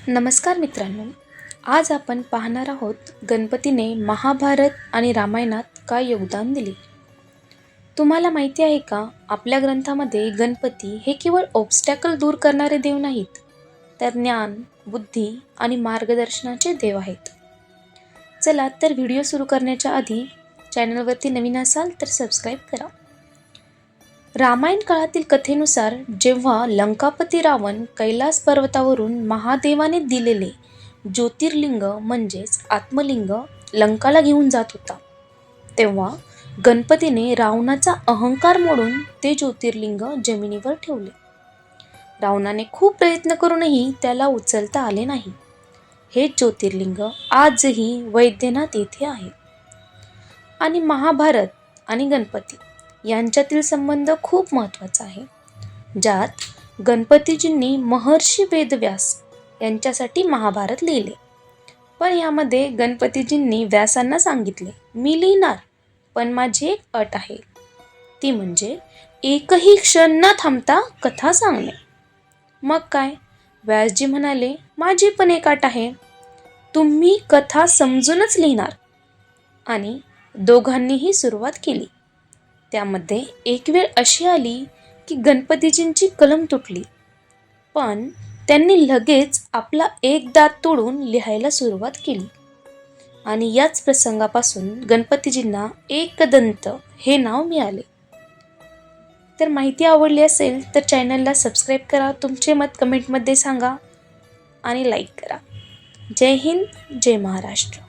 नमस्कार मित्रांनो, आज आपण पाहणार आहोत गणपतीने महाभारत आणि रामायणात काय योगदान दिले. तुम्हाला माहिती आहे का, आपल्या ग्रंथामध्ये गणपती हे केवळ ऑब्स्टॅकल दूर करणारे देव नाहीत, तर ज्ञान, बुद्धी आणि मार्गदर्शनाचे देव आहेत. चला तर व्हिडिओ सुरू करण्याच्या आधी चॅनलवरती नवीन असाल तर सबस्क्राईब करा. रामायण काळातील कथेनुसार जेव्हा लंकापती रावण कैलास पर्वतावरून महादेवाने दिलेले ज्योतिर्लिंग म्हणजेच आत्मलिंग लंकाला घेऊन जात होता, तेव्हा गणपतीने रावणाचा अहंकार मोडून ते ज्योतिर्लिंग जमिनीवर ठेवले. रावणाने खूप प्रयत्न करूनही त्याला उचलता आले नाही. हे ज्योतिर्लिंग आजही वैद्यनाथ येथे आहे. आणि महाभारत आणि गणपती यांच्यातील संबंध खूप महत्त्वाचा आहे, ज्यात गणपतीजींनी महर्षी वेदव्यास यांच्यासाठी महाभारत लिहिले. पण यामध्ये गणपतीजींनी व्यासांना सांगितले, मी लिहिणार, पण माझी एक अट आहे, ती म्हणजे एकही क्षण न थांबता कथा सांगणे. मग काय, व्यासजी म्हणाले, माझी पण एक अट आहे, तुम्ही कथा समजूनच लिहिणार. आणि दोघांनीही सुरुवात केली. त्यामध्ये एक वेळ अशी आली की गणपतीजींची कलम तुटली, पण त्यांनी लगेच आपला एक दात तोडून लिहायला सुरुवात केली. आणि याच प्रसंगापासून गणपतीजींना एकदंत हे नाव मिळाले. तर माहिती आवडली असेल तर चॅनलला सबस्क्राईब करा, तुमचे मत कमेंटमध्ये सांगा आणि लाईक करा. जय हिंद, जय महाराष्ट्र.